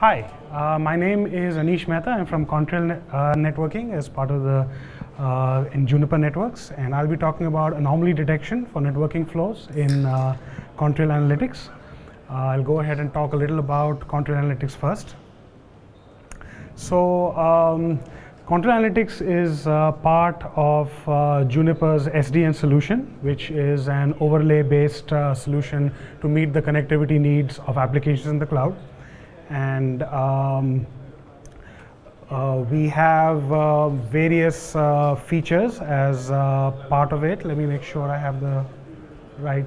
Hi, my name is Anish Mehta. I'm from Contrail Networking as part of the in Juniper Networks, and I'll be talking about anomaly detection for networking flows in Contrail Analytics. I'll go ahead and talk a little about Contrail Analytics first. So, Contrail Analytics is part of Juniper's SDN solution, which is an overlay-based solution to meet the connectivity needs of applications in the cloud. And we have various features as part of it. Let me make sure I have the right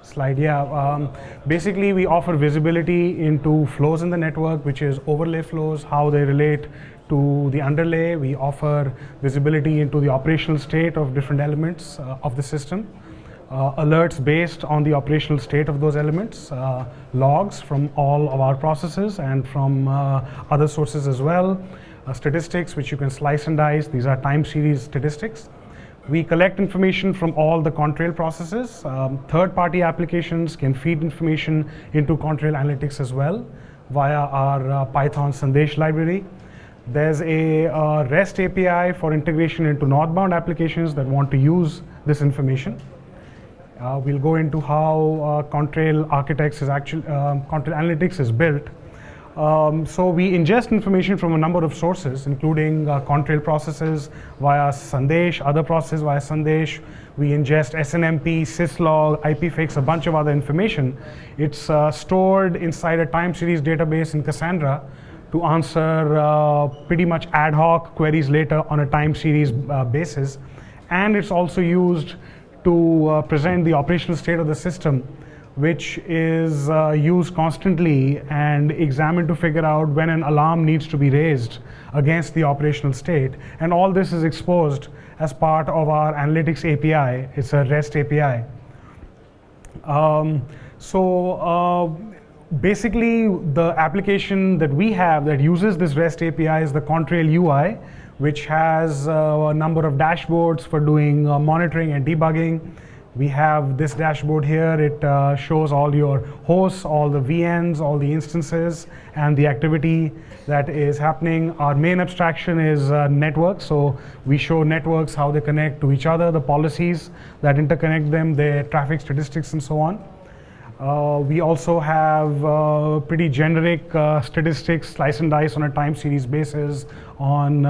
slide. Yeah, basically we offer visibility into flows in the network, which is overlay flows, how they relate to the underlay. We offer visibility into the operational state of different elements of the system. Alerts based on the operational state of those elements, logs from all of our processes and from other sources as well, statistics which you can slice and dice. These are time series statistics. We collect information from all the Contrail processes. Third-party applications can feed information into Contrail Analytics as well via our Python Sandesh library. There's a REST API for integration into northbound applications that want to use this information. We'll go into how Contrail Architecture is actually Contrail Analytics is built. So we ingest information from a number of sources, including Contrail processes via Sandesh, other processes via Sandesh. We ingest SNMP, syslog, IPFix, a bunch of other information. It's stored inside a time series database in Cassandra to answer pretty much ad hoc queries later on a time series basis. And it's also used to present the operational state of the system, which is used constantly and examined to figure out when an alarm needs to be raised against the operational state. And all this is exposed as part of our analytics API. It's a REST API. Basically, the application that we have that uses this REST API is the Contrail UI, which has a number of dashboards for doing monitoring and debugging. We have this dashboard here. It shows all your hosts, all the VNs, all the instances, and the activity that is happening. Our main abstraction is networks. So we show networks, how they connect to each other, the policies that interconnect them, their traffic statistics, and so on. We also have pretty generic statistics, slice and dice on a time series basis, on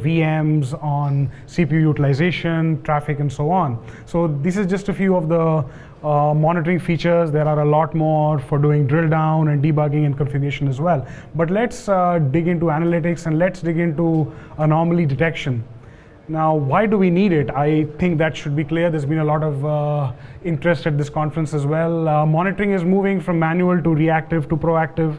VMs, on CPU utilization, traffic, and so on. So this is just a few of the monitoring features. There are a lot more for doing drill down and debugging and configuration as well. But let's dig into analytics and let's dig into anomaly detection. Now, why do we need it? I think that should be clear. There's been a lot of interest at this conference as well. Monitoring is moving from manual to reactive to proactive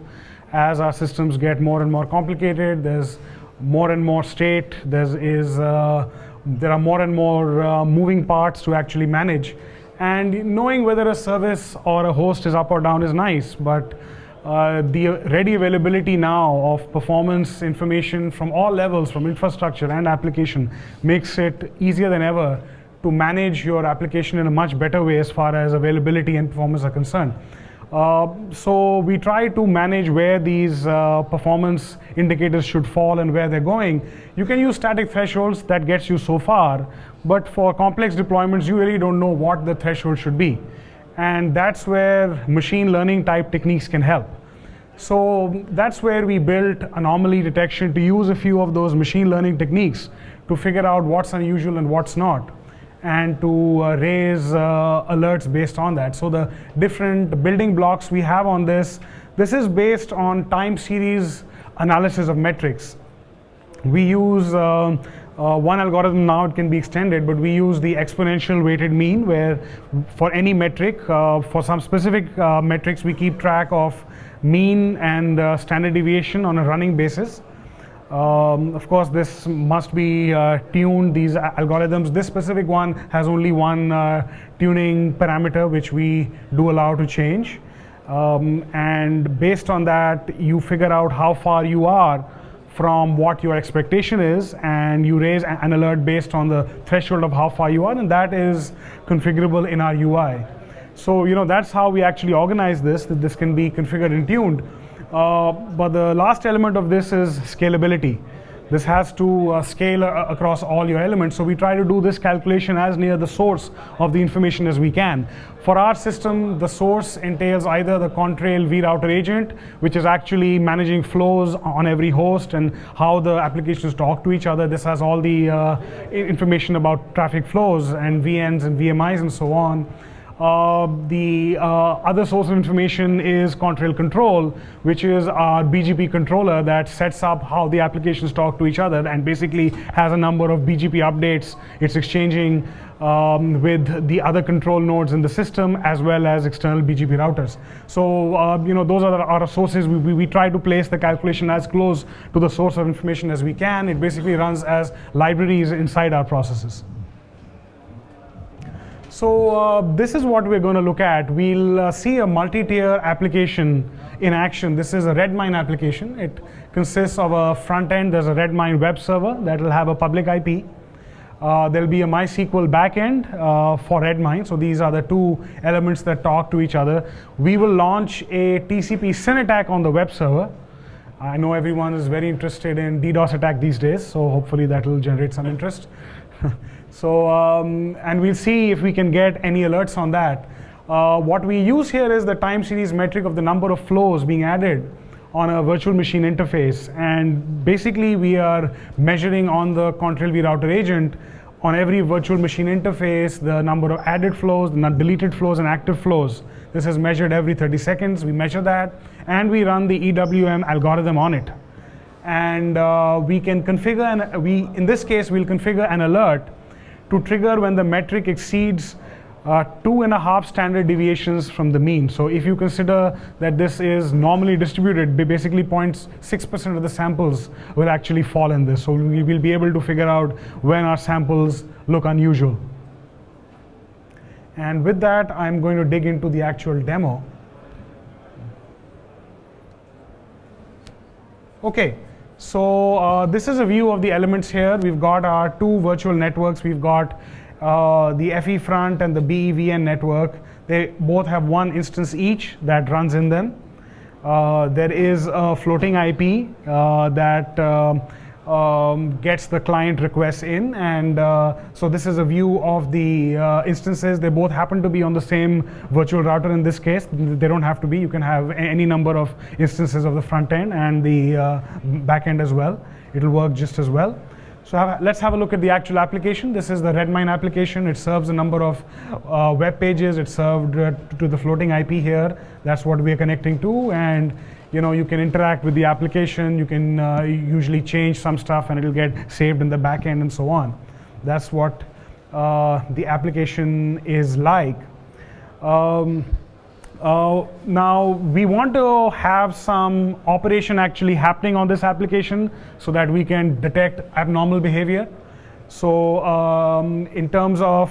as our systems get more and more complicated. There's more and more state. There are more and more moving parts to actually manage. And knowing whether a service or a host is up or down is nice, but the ready availability now of performance information from all levels, from infrastructure and application, makes it easier than ever to manage your application in a much better way as far as availability and performance are concerned. So we try to manage where these performance indicators should fall and where they're going. You can use static thresholds, that gets you so far, but for complex deployments, you really don't know what the threshold should be. And that's where machine learning type techniques can help. So that's where we built anomaly detection to use a few of those machine learning techniques to figure out what's unusual and what's not, and to raise alerts based on that. So the different building blocks we have on this is based on time series analysis of metrics. We use one algorithm now, it can be extended, but we use the exponential weighted mean, where for any metric, for some specific metrics, we keep track of mean and standard deviation on a running basis. Of course, this must be tuned, these algorithms. This specific one has only one tuning parameter, which we do allow to change. And based on that, you figure out how far you are from what your expectation is, and you raise an alert based on the threshold of how far you are, and that is configurable in our UI. So that's how we actually organize this, that this can be configured and tuned. But the last element of this is scalability. This has to scale across all your elements. So we try to do this calculation as near the source of the information as we can. For our system, the source entails either the Contrail vRouter agent, which is actually managing flows on every host and how the applications talk to each other. This has all the information about traffic flows and VNs and VMIs and so on. The other source of information is Contrail Control, which is our BGP controller that sets up how the applications talk to each other and basically has a number of BGP updates it's exchanging with the other control nodes in the system as well as external BGP routers. So those are our sources. We try to place the calculation as close to the source of information as we can. It basically runs as libraries inside our processes. So this is what we're going to look at. We'll see a multi-tier application in action. This is a redmine application. It consists of a front end. There's a redmine web server that will have a public IP. There'll be a mysql backend for redmine. So these are the two elements that talk to each other. We will launch a TCP SYN attack on the web server. I know everyone is very interested in DDoS attack these days, so hopefully that will generate some interest. So, and we'll see if we can get any alerts on that. What we use here is the time series metric of the number of flows being added on a virtual machine interface. And basically, we are measuring on the Contrail vRouter agent on every virtual machine interface the number of added flows, the deleted flows, and active flows. This is measured every 30 seconds. We measure that, and we run the EWM algorithm on it. And we can configure, in this case, we'll configure an alert to trigger when the metric exceeds 2.5 standard deviations from the mean. So if you consider that this is normally distributed, basically 0.6% of the samples will actually fall in this. So we will be able to figure out when our samples look unusual. And with that, I'm going to dig into the actual demo. Okay. So this is a view of the elements here. We've got our two virtual networks. We've got the FE front and the BEVN network. They both have one instance each that runs in them. There is a floating IP that gets the client requests in, and so this is a view of the instances. They both happen to be on the same virtual router in this case. They don't have to be. You can have any number of instances of the front end and the back end as well. It'll work just as well. So let's have a look at the actual application. This is the redmine application. It serves a number of web pages. It's served to the floating IP here. That's what we are connecting to, and you can interact with the application. You can usually change some stuff and it'll get saved in the back end and so on. That's what the application is like. Now we want to have some operation actually happening on this application so that we can detect abnormal behavior. So in terms of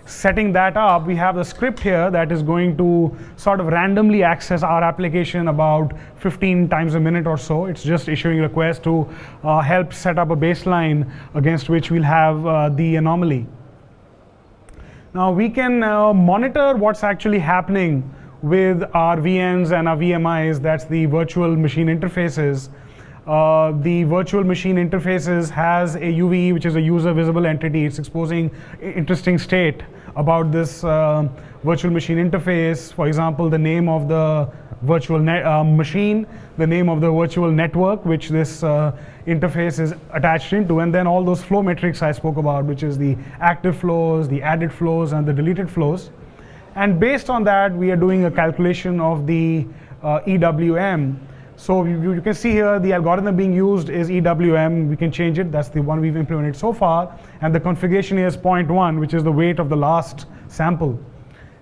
setting that up, we have a script here that is going to sort of randomly access our application about 15 times a minute or so. It's just issuing requests to help set up a baseline against which we'll have the anomaly. Now we can monitor what's actually happening with our VNs and our VMIs. That's the virtual machine interfaces. The virtual machine interfaces has a UVE, which is a user visible entity. It's exposing interesting state about this virtual machine interface. For example, the name of the virtual machine, the name of the virtual network which this interface is attached into, and then all those flow metrics I spoke about, which is the active flows, the added flows, and the deleted flows. And based on that, we are doing a calculation of the EWM. So you can see here the algorithm being used is EWM. We can change it. That's the one we've implemented so far. And the configuration is 0.1, which is the weight of the last sample.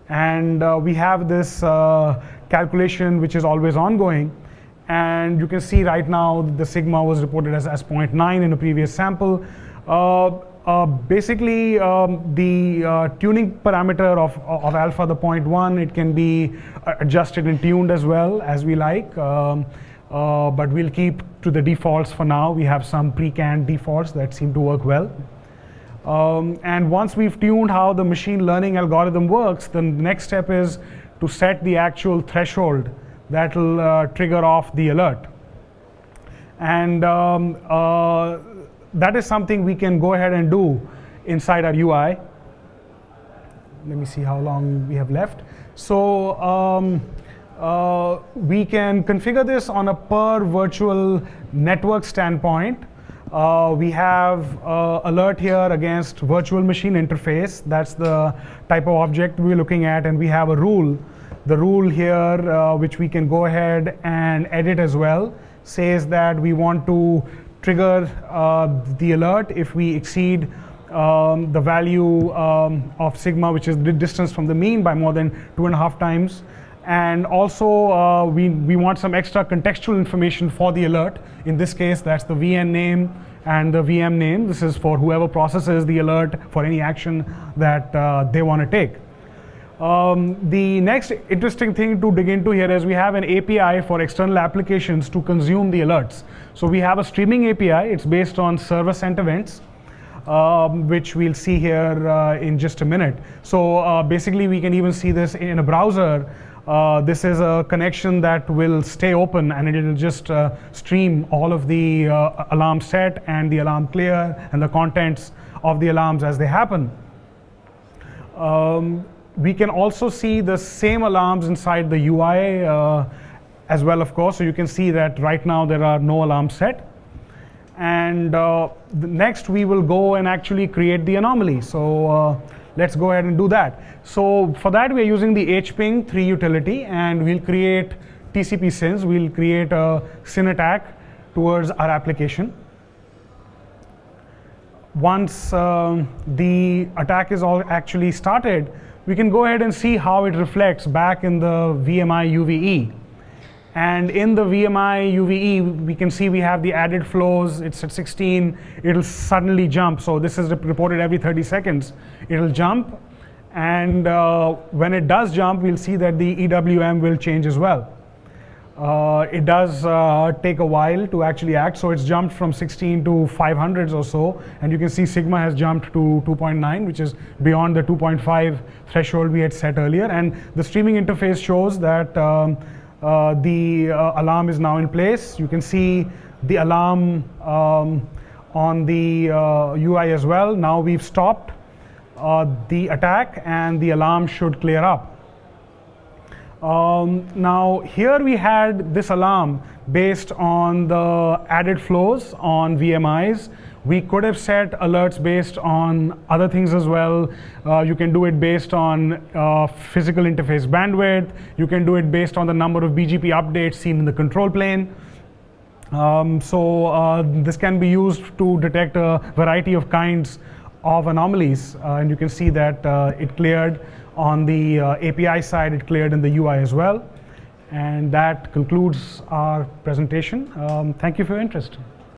And we have this calculation which is always ongoing. And you can see right now the sigma was reported as 0.9 in a previous sample. Basically, the tuning parameter of alpha, the 0.1, it can be adjusted and tuned as well as we like. But we'll keep to the defaults for now. We have some pre-canned defaults that seem to work well. And once we've tuned how the machine learning algorithm works, the next step is to set the actual threshold that will trigger off the alert. And that is something we can go ahead and do inside our UI. Let me see how long we have left. So we can configure this on a per virtual network standpoint. We have alert here against virtual machine interface. That's the type of object we're looking at, and we have a rule. The rule here, which we can go ahead and edit as well, says that we want to trigger the alert if we exceed the value of sigma, which is the distance from the mean, by more than 2.5 times. And also, we want some extra contextual information for the alert. In this case, that's the VN name and the VM name. This is for whoever processes the alert for any action that they want to take. The next interesting thing to dig into here is we have an API for external applications to consume the alerts. So we have a streaming API. It's based on server-sent events, which we'll see here in just a minute. So basically, we can even see this in a browser. This is a connection that will stay open, and it will just stream all of the alarm set and the alarm clear and the contents of the alarms as they happen. We can also see the same alarms inside the UI as well, of course. So you can see that right now there are no alarms set. And next we will go and actually create the anomaly. So let's go ahead and do that. So for that, we are using the hping 3 utility, and we'll create TCP SYNs. We'll create a SYN attack towards our application. Once the attack is all actually started, we can go ahead and see how it reflects back in the VMI UVE. And in the VMI UVE, we can see we have the added flows. It's at 16. It'll suddenly jump. So this is reported every 30 seconds. It'll jump. And when it does jump, we'll see that the EWM will change as well. It does take a while to actually act. So it's jumped from 16 to 500s or so. And you can see sigma has jumped to 2.9, which is beyond the 2.5 threshold we had set earlier. And the streaming interface shows that the alarm is now in place. You can see the alarm on the UI as well. Now we've stopped the attack, and the alarm should clear up. Now here we had this alarm based on the added flows on VMIs. We could have set alerts based on other things as well. You can do it based on physical interface bandwidth. You can do it based on the number of BGP updates seen in the control plane. This can be used to detect a variety of kinds of anomalies. And you can see that it cleared on the API side, it cleared in the UI as well. And that concludes our presentation. Thank you for your interest.